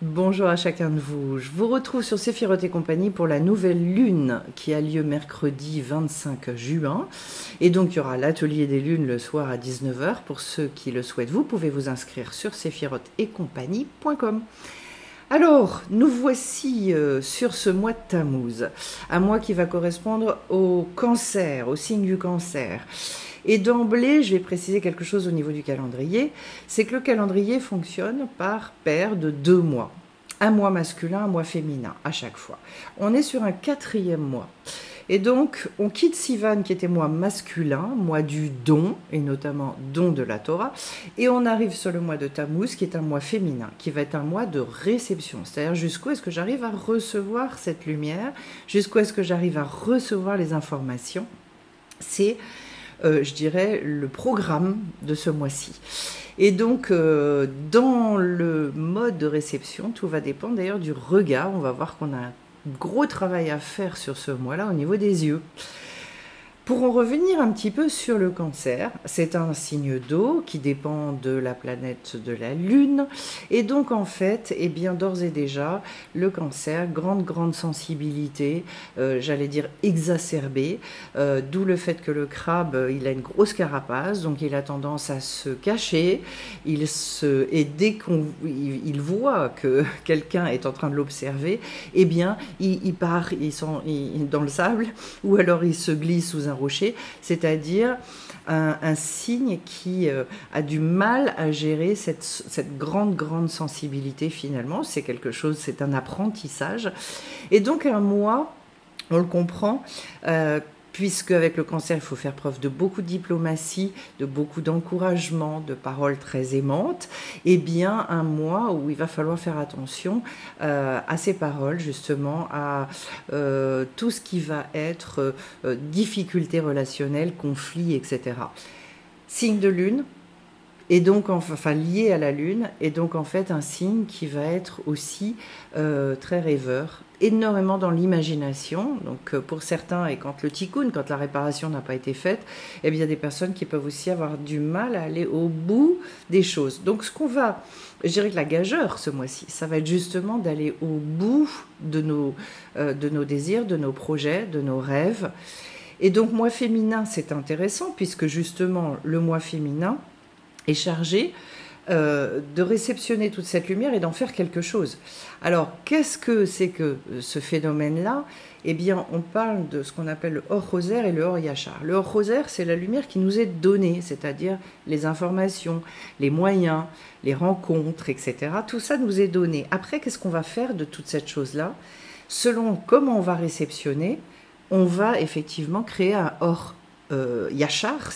Bonjour à chacun de vous. Je vous retrouve sur Séphiroth et compagnie pour la nouvelle lune qui a lieu mercredi 25 juin. Et donc il y aura l'atelier des lunes le soir à 19 h. Pour ceux qui le souhaitent, vous pouvez vous inscrire sur séphiroth-et-compagnie.com. Alors, nous voici sur ce mois de Tammuz, un mois qui va correspondre au cancer, au signe du cancer. Et d'emblée, je vais préciser quelque chose au niveau du calendrier, c'est que le calendrier fonctionne par paire de 2 mois. Un mois masculin, un mois féminin, à chaque fois. On est sur un 4e mois. Et donc, on quitte Sivan, qui était mois masculin, mois du don, et notamment don de la Torah, et on arrive sur le mois de Tammuz, qui est un mois féminin, qui va être un mois de réception. C'est-à-dire, jusqu'où est-ce que j'arrive à recevoir cette lumière, jusqu'où est-ce que j'arrive à recevoir les informations. C'est je dirais, le programme de ce mois-ci. Et donc, dans le mode de réception, tout va dépendre d'ailleurs du regard. On va voir qu'on a un gros travail à faire sur ce mois-là au niveau des yeux. Pour en revenir un petit peu sur le cancer, c'est un signe d'eau qui dépend de la planète de la Lune. Et donc en fait, eh bien d'ores et déjà, le cancer, grande sensibilité, j'allais dire exacerbée, d'où le fait que le crabe, il a une grosse carapace, donc il a tendance à se cacher, et dès qu'il voit que quelqu'un est en train de l'observer, eh bien il part dans le sable, ou alors il se glisse sous un rocher, c'est-à-dire un signe qui a du mal à gérer cette grande sensibilité finalement. C'est quelque chose, c'est un apprentissage. Et donc un mois, on le comprend, puisque avec le cancer, il faut faire preuve de beaucoup de diplomatie, de beaucoup d'encouragement, de paroles très aimantes, et bien un mois où il va falloir faire attention à ces paroles, justement, à tout ce qui va être difficultés relationnelles, conflits, etc. Signe de lune, et donc enfin lié à la lune, et donc en fait un signe qui va être aussi très rêveur, énormément dans l'imagination. Donc pour certains, et quand le tikkun, quand la réparation n'a pas été faite, eh bien il y a des personnes qui peuvent aussi avoir du mal à aller au bout des choses. Donc je dirais que la gageure ce mois-ci, ça va être justement d'aller au bout de nos désirs, de nos projets, de nos rêves. Et donc mois féminin, c'est intéressant puisque justement le mois féminin est chargé de réceptionner toute cette lumière et d'en faire quelque chose. Alors, qu'est-ce que c'est que ce phénomène-là? Eh bien, on parle de ce qu'on appelle le Or Rosaire et le Or Yachar. Le Or Rosaire, c'est la lumière qui nous est donnée, c'est-à-dire les informations, les moyens, les rencontres, etc. Tout ça nous est donné. Après, qu'est-ce qu'on va faire de toute cette chose-là? Selon comment on va réceptionner, on va effectivement créer un Or Yachar,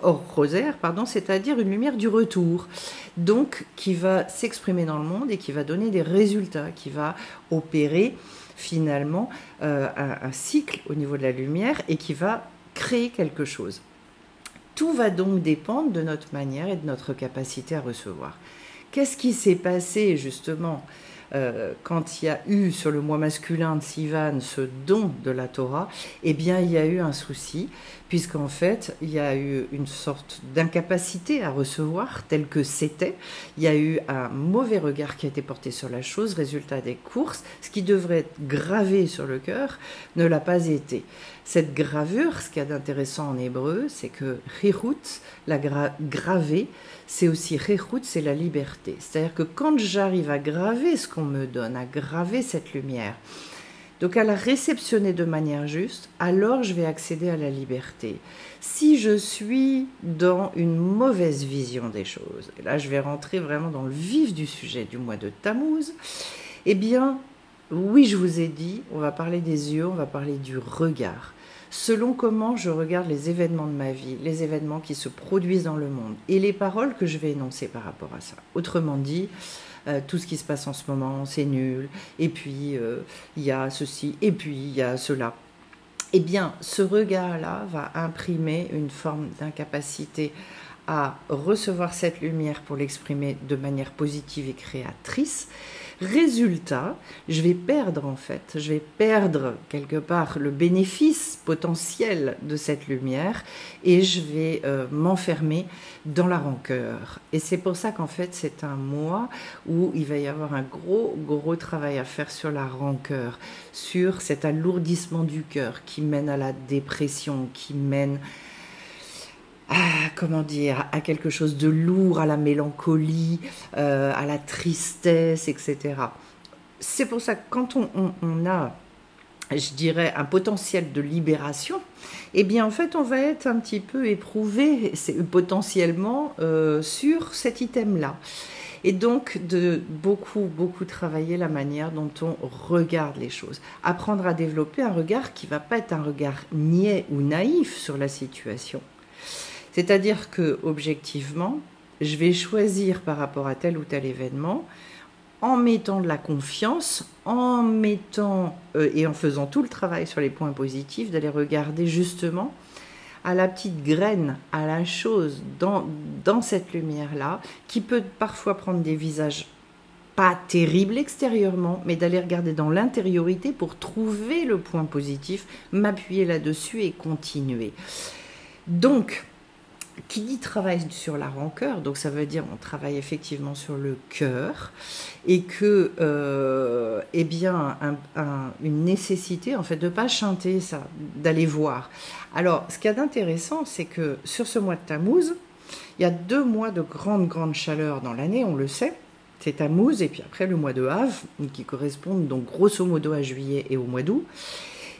Or Rosaire, pardon, c'est-à-dire une lumière du retour, donc qui va s'exprimer dans le monde et qui va donner des résultats, qui va opérer finalement un cycle au niveau de la lumière et qui va créer quelque chose. Tout va donc dépendre de notre manière et de notre capacité à recevoir. Qu'est-ce qui s'est passé justement quand il y a eu sur le mois masculin de Sivan ce don de la Torah? Eh bien il y a eu un souci, puisqu'en fait il y a eu une sorte d'incapacité à recevoir tel que c'était. Il y a eu un mauvais regard qui a été porté sur la chose, résultat des courses, ce qui devrait être gravé sur le cœur ne l'a pas été. Cette gravure, ce qu'il y a d'intéressant en hébreu, c'est que Chirut, la graver, c'est aussi Chirut, c'est la liberté. C'est-à-dire que quand j'arrive à graver ce qu'on me donne, à graver cette lumière, donc à la réceptionner de manière juste, alors je vais accéder à la liberté. Si je suis dans une mauvaise vision des choses, et là je vais rentrer vraiment dans le vif du sujet du mois de Tammuz, eh bien, oui, je vous ai dit, on va parler des yeux, on va parler du regard. Selon comment je regarde les événements de ma vie, les événements qui se produisent dans le monde, et les paroles que je vais énoncer par rapport à ça. Autrement dit, tout ce qui se passe en ce moment, c'est nul, et puis il y a ceci, et puis il y a cela. Eh bien, ce regard-là va imprimer une forme d'incapacité à recevoir cette lumière pour l'exprimer de manière positive et créatrice, Résultat, je vais perdre en fait, je vais perdre quelque part le bénéfice potentiel de cette lumière et je vais m'enfermer dans la rancœur. Et c'est pour ça qu'en fait c'est un mois où il va y avoir un gros travail à faire sur la rancœur, sur cet alourdissement du cœur qui mène à la dépression, qui mène comment dire, à quelque chose de lourd, à la mélancolie, à la tristesse, etc. C'est pour ça que quand on a, je dirais, un potentiel de libération, eh bien en fait on va être un petit peu éprouvé potentiellement sur cet item-là. Et donc de beaucoup travailler la manière dont on regarde les choses. Apprendre à développer un regard qui ne va pas être un regard niais ou naïf sur la situation. C'est-à-dire que, objectivement, je vais choisir par rapport à tel ou tel événement, en mettant de la confiance, en mettant et en faisant tout le travail sur les points positifs, d'aller regarder justement à la petite graine, à la chose dans cette lumière-là, qui peut parfois prendre des visages pas terribles extérieurement, mais d'aller regarder dans l'intériorité pour trouver le point positif, m'appuyer là-dessus et continuer. Donc, qui dit travail sur la rancœur, donc ça veut dire on travaille effectivement sur le cœur et que eh bien une nécessité en fait de pas chanter ça, d'aller voir. Alors ce qu'il y a d'intéressant, c'est que sur ce mois de Tammuz, il y a 2 mois de grande chaleur dans l'année, on le sait. C'est Tammuz et puis après le mois de Av qui correspondent donc grosso modo à juillet et au mois d'août.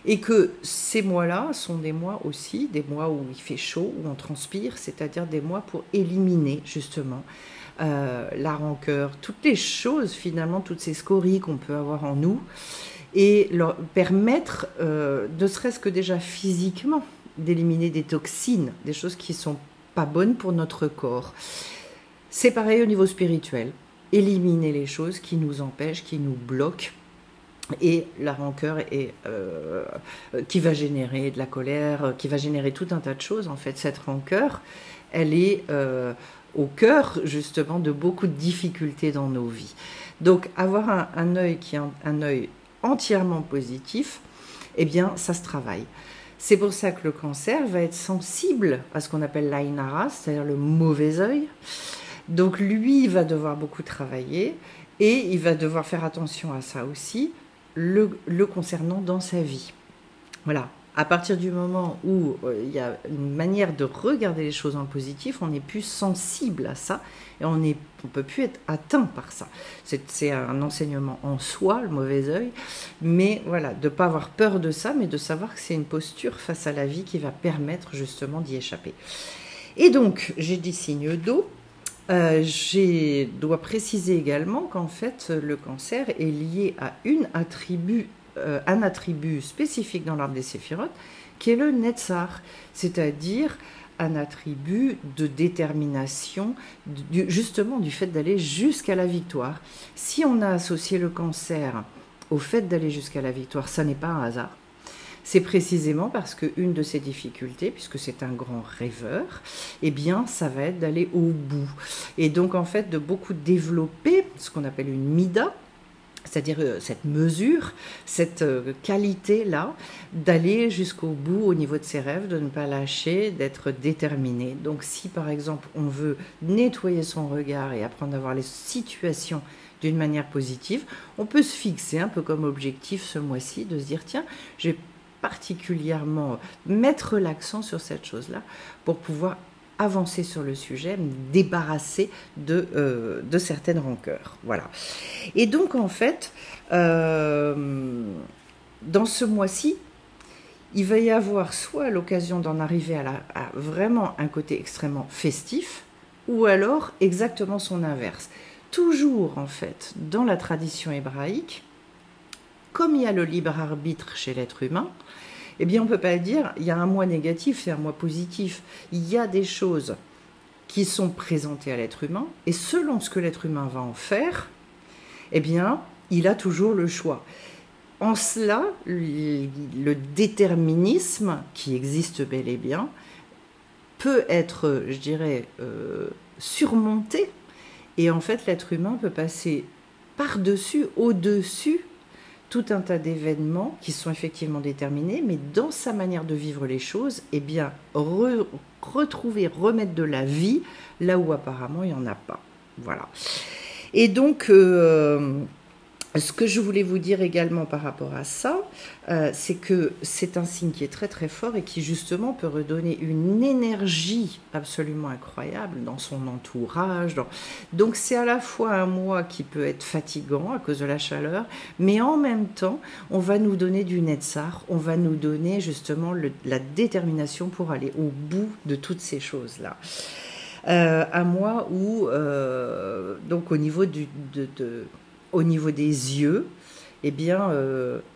Et que ces mois-là sont des mois aussi, des mois où il fait chaud, où on transpire, c'est-à-dire des mois pour éliminer justement la rancœur, toutes les choses finalement, toutes ces scories qu'on peut avoir en nous, et leur permettre, ne serait-ce que déjà physiquement, d'éliminer des toxines, des choses qui ne sont pas bonnes pour notre corps. C'est pareil au niveau spirituel, éliminer les choses qui nous empêchent, qui nous bloquent. Et la rancœur qui va générer de la colère, qui va générer tout un tas de choses. En fait, cette rancœur, elle est au cœur justement de beaucoup de difficultés dans nos vies. Donc, avoir un œil qui est un œil entièrement positif, eh bien, ça se travaille. C'est pour ça que le cancer va être sensible à ce qu'on appelle l'Aïn Hara, c'est-à-dire le mauvais œil. Donc, lui, il va devoir beaucoup travailler et il va devoir faire attention à ça aussi. Le concernant dans sa vie. Voilà. À partir du moment où il y a une manière de regarder les choses en positif, on est plus sensible à ça et on peut plus être atteint par ça. C'est un enseignement en soi, le mauvais œil, mais voilà, de ne pas avoir peur de ça, mais de savoir que c'est une posture face à la vie qui va permettre justement d'y échapper. Et donc, j'ai dit signe d'eau. Je dois préciser également qu'en fait le cancer est lié à un attribut spécifique dans l'arbre des séphirotes qui est le Netzar, c'est-à-dire un attribut de détermination, justement du fait d'aller jusqu'à la victoire. Si on a associé le cancer au fait d'aller jusqu'à la victoire, ça n'est pas un hasard. C'est précisément parce qu'une de ses difficultés, puisque c'est un grand rêveur, eh bien, ça va être d'aller au bout. Et donc, en fait, de beaucoup développer ce qu'on appelle une mida, c'est-à-dire cette mesure, cette qualité-là, d'aller jusqu'au bout au niveau de ses rêves, de ne pas lâcher, d'être déterminé. Donc, si, par exemple, on veut nettoyer son regard et apprendre à voir les situations d'une manière positive, on peut se fixer un peu comme objectif ce mois-ci, de se dire, tiens, j'ai particulièrement mettre l'accent sur cette chose-là pour pouvoir avancer sur le sujet, me débarrasser de certaines rancœurs. Voilà. Et donc, en fait, dans ce mois-ci, il va y avoir soit l'occasion d'en arriver à vraiment un côté extrêmement festif, ou alors exactement son inverse. Toujours, en fait, dans la tradition hébraïque, comme il y a le libre arbitre chez l'être humain, eh bien, on ne peut pas dire il y a un mois négatif, c'est un mois positif. Il y a des choses qui sont présentées à l'être humain, et selon ce que l'être humain va en faire, eh bien, il a toujours le choix. En cela, le déterminisme, qui existe bel et bien, peut être, je dirais, surmonté, et en fait, l'être humain peut passer par-dessus, au-dessus, tout un tas d'événements qui sont effectivement déterminés, mais dans sa manière de vivre les choses, eh bien, retrouver, remettre de la vie là où apparemment il n'y en a pas. Voilà. Et donc, ce que je voulais vous dire également par rapport à ça, c'est que c'est un signe qui est très très fort et qui justement peut redonner une énergie absolument incroyable dans son entourage. Donc c'est à la fois un mois qui peut être fatigant à cause de la chaleur, mais en même temps, on va nous donner du Netzach, on va nous donner justement la détermination pour aller au bout de toutes ces choses-là. Un mois où, donc au niveau au niveau des yeux, eh bien,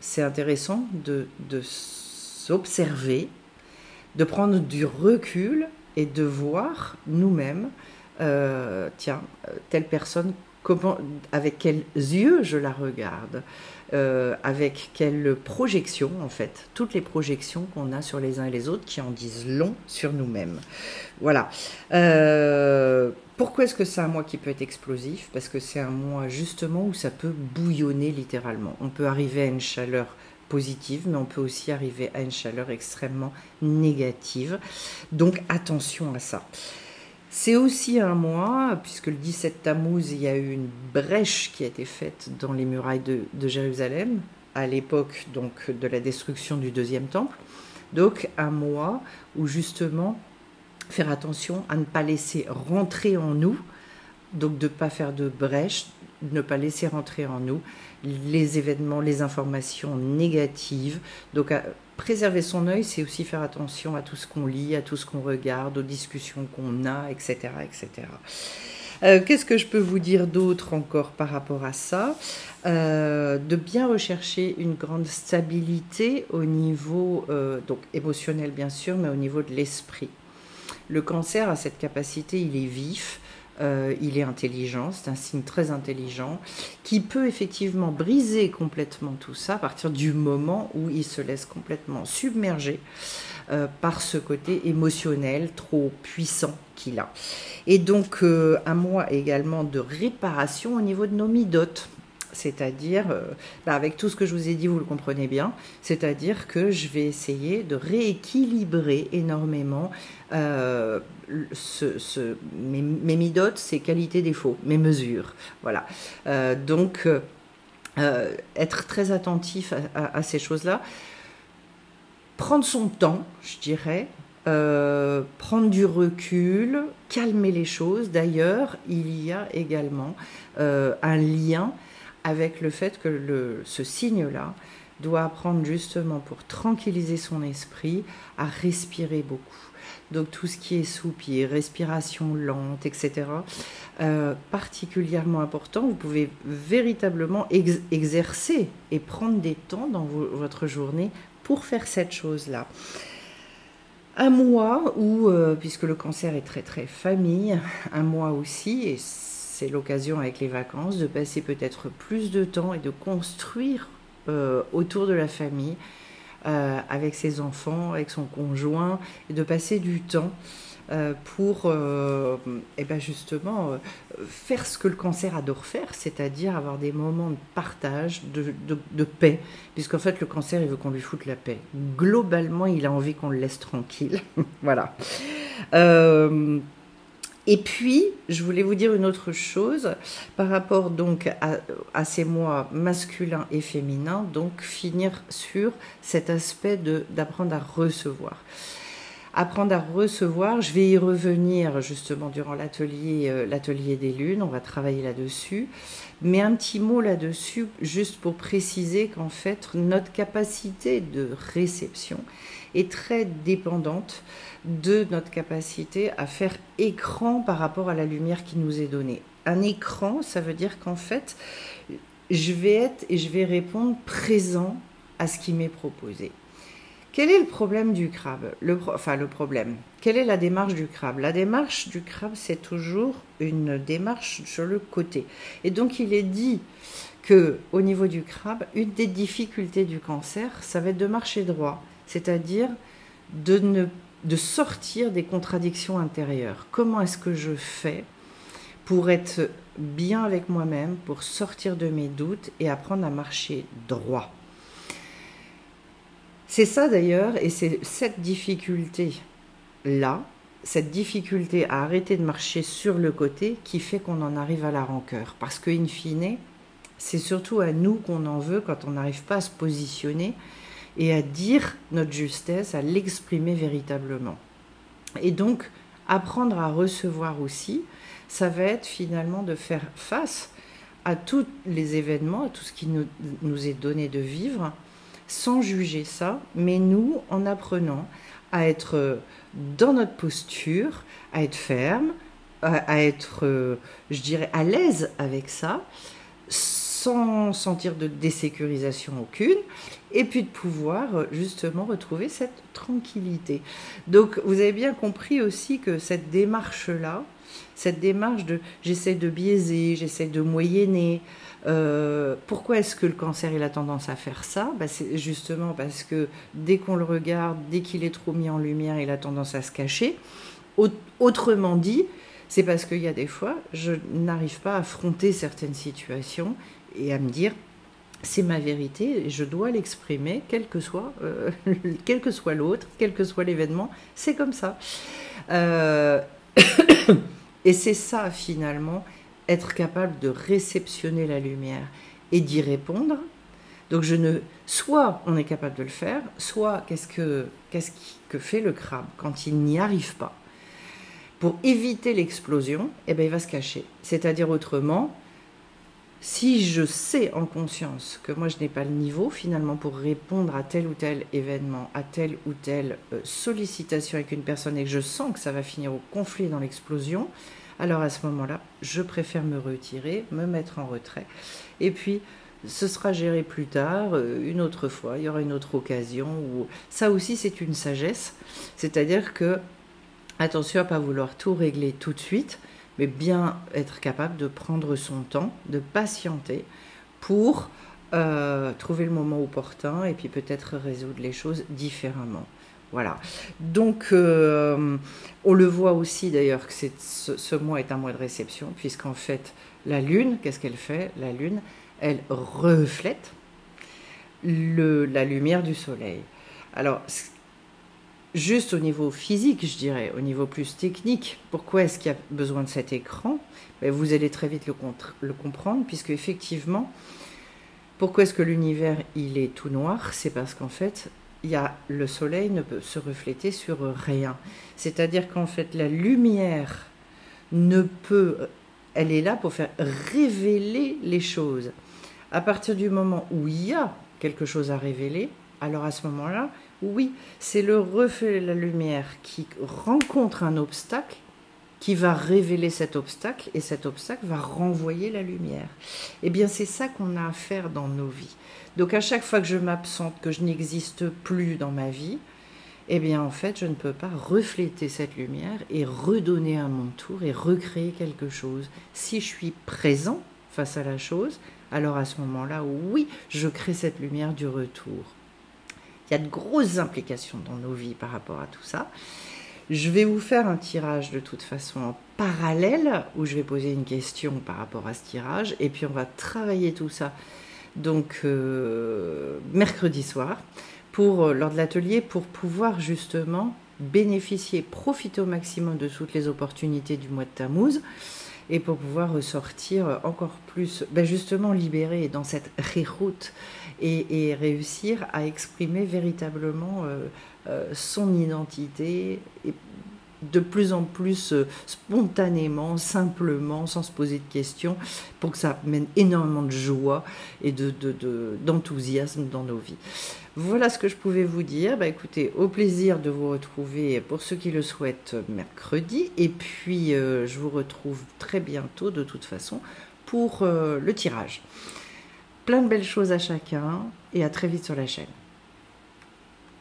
c'est intéressant de s'observer, de prendre du recul et de voir nous-mêmes, tiens, telle personne, avec quels yeux je la regarde, avec quelle projection, en fait, toutes les projections qu'on a sur les uns et les autres qui en disent long sur nous-mêmes. Voilà. Pourquoi est-ce que c'est un mois qui peut être explosif? Parce que c'est un mois justement où ça peut bouillonner littéralement. On peut arriver à une chaleur positive, mais on peut aussi arriver à une chaleur extrêmement négative. Donc attention à ça. C'est aussi un mois, puisque le 17 Tammuz, il y a eu une brèche qui a été faite dans les murailles de Jérusalem, à l'époque donc de la destruction du deuxième temple. Donc un mois où justement faire attention à ne pas laisser rentrer en nous, donc de ne pas faire de brèche, de ne pas laisser rentrer en nous les événements, les informations négatives. Donc préserver son œil, c'est aussi faire attention à tout ce qu'on lit, à tout ce qu'on regarde, aux discussions qu'on a, etc. etc. Qu'est-ce que je peux vous dire d'autre encore par rapport à ça? De bien rechercher une grande stabilité au niveau donc émotionnel bien sûr, mais au niveau de l'esprit. Le cancer a cette capacité, il est vif, il est intelligent, c'est un signe très intelligent, qui peut effectivement briser complètement tout ça à partir du moment où il se laisse complètement submerger par ce côté émotionnel trop puissant qu'il a. Et donc un mois également de réparation au niveau de nos midotes. C'est-à-dire, avec tout ce que je vous ai dit, vous le comprenez bien, c'est-à-dire que je vais essayer de rééquilibrer énormément mes midotes, ses qualités-défauts, mes mesures. Voilà. Donc, être très attentif à ces choses-là. Prendre son temps, je dirais. Prendre du recul, calmer les choses. D'ailleurs, il y a également un lien avec le fait que ce signe-là doit apprendre justement pour tranquilliser son esprit à respirer beaucoup. Donc tout ce qui est soupir, respiration lente, etc. Particulièrement important. Vous pouvez véritablement exercer et prendre des temps dans votre journée pour faire cette chose-là. Un mois où, puisque le cancer est très très famille, un mois aussi, et c'est l'occasion avec les vacances de passer peut-être plus de temps et de construire autour de la famille, avec ses enfants, avec son conjoint, et de passer du temps pour justement faire ce que le cancer adore faire, c'est-à-dire avoir des moments de partage, de paix, puisqu'en fait le cancer il veut qu'on lui foute la paix. Globalement il a envie qu'on le laisse tranquille. Voilà. Et puis, je voulais vous dire une autre chose par rapport donc à ces mois masculins et féminins, donc finir sur cet aspect d'apprendre à recevoir. Apprendre à recevoir, je vais y revenir justement durant l'atelier des lunes, on va travailler là-dessus. Mais un petit mot là-dessus, juste pour préciser qu'en fait, notre capacité de réception est très dépendante de notre capacité à faire écran par rapport à la lumière qui nous est donnée. Un écran, ça veut dire qu'en fait, je vais être et je vais répondre présent à ce qui m'est proposé. Quel est le problème du crabe? Le problème. Quelle est la démarche du crabe? La démarche du crabe, c'est toujours une démarche sur le côté. Et donc, il est dit qu'au niveau du crabe, une des difficultés du cancer, ça va être de marcher droit. C'est-à-dire de sortir des contradictions intérieures. Comment est-ce que je fais pour être bien avec moi-même, pour sortir de mes doutes et apprendre à marcher droit. C'est ça d'ailleurs, et c'est cette difficulté-là, cette difficulté à arrêter de marcher sur le côté qui fait qu'on en arrive à la rancœur. Parce que, in fine, c'est surtout à nous qu'on en veut quand on n'arrive pas à se positionner et à dire notre justesse, à l'exprimer véritablement. Et donc, apprendre à recevoir aussi, ça va être finalement de faire face à tous les événements, à tout ce qui nous est donné de vivre, sans juger ça, mais nous, en apprenant à être dans notre posture, à être ferme, à être, je dirais, à l'aise avec ça, sans sentir de désécurisation aucune, et puis de pouvoir justement retrouver cette tranquillité. Donc vous avez bien compris aussi que cette démarche-là, cette démarche de j'essaie de biaiser, j'essaie de moyenner, pourquoi est-ce que le cancer il a tendance à faire ça? C'est justement parce que dès qu'on le regarde, dès qu'il est trop mis en lumière, il a tendance à se cacher. Autrement dit, c'est parce qu'il y a des fois, je n'arrive pas à affronter certaines situations et à me dire, c'est ma vérité, et je dois l'exprimer, quel que soit l'autre, quel que soit l'événement, c'est comme ça. Et c'est ça, finalement, être capable de réceptionner la lumière et d'y répondre. Donc soit on est capable de le faire, soit qu'est-ce que fait le crabe quand il n'y arrive pas? Pour éviter l'explosion, il va se cacher. C'est-à-dire autrement, si je sais en conscience que moi je n'ai pas le niveau finalement pour répondre à tel ou tel événement, à telle ou telle sollicitation avec une personne et que je sens que ça va finir au conflit dans l'explosion, alors à ce moment-là, je préfère me retirer, me mettre en retrait. Et puis, ce sera géré plus tard, une autre fois, il y aura une autre occasion. Ça aussi, c'est une sagesse. C'est-à-dire que, attention à ne pas vouloir tout régler tout de suite, mais bien être capable de prendre son temps, de patienter pour trouver le moment opportun et puis peut-être résoudre les choses différemment. Voilà. Donc, on le voit aussi d'ailleurs que ce mois est un mois de réception, puisqu'en fait, la Lune, qu'est-ce qu'elle fait? La Lune, elle reflète la lumière du Soleil. Alors, juste au niveau physique, je dirais, au niveau plus technique, pourquoi est-ce qu'il y a besoin de cet écran? Vous allez très vite le comprendre, puisque effectivement, pourquoi est-ce que l'univers il est tout noir? C'est parce qu'en fait, le soleil ne peut se refléter sur rien. C'est-à-dire qu'en fait, la lumière elle est là pour faire révéler les choses. À partir du moment où il y a quelque chose à révéler, alors à ce moment-là, oui, c'est le reflet de la lumière qui rencontre un obstacle qui va révéler cet obstacle et cet obstacle va renvoyer la lumière. Eh bien, c'est ça qu'on a à faire dans nos vies. Donc, à chaque fois que je m'absente, que je n'existe plus dans ma vie, eh bien, en fait, je ne peux pas refléter cette lumière et redonner à mon tour et recréer quelque chose. Si je suis présent face à la chose, alors à ce moment-là, oui, je crée cette lumière du retour. Il y a de grosses implications dans nos vies par rapport à tout ça. Je vais vous faire un tirage de toute façon en parallèle où je vais poser une question par rapport à ce tirage et puis on va travailler tout ça donc mercredi soir lors de l'atelier pour pouvoir justement bénéficier, profiter au maximum de toutes les opportunités du mois de Tammuz et pour pouvoir ressortir encore plus, justement libéré dans cette reroute et réussir à exprimer véritablement son identité et de plus en plus spontanément, simplement, sans se poser de questions, pour que ça mène énormément de joie et d'enthousiasme dans nos vies. Voilà ce que je pouvais vous dire. Écoutez, au plaisir de vous retrouver pour ceux qui le souhaitent mercredi. Et puis, je vous retrouve très bientôt de toute façon pour le tirage. Plein de belles choses à chacun et à très vite sur la chaîne.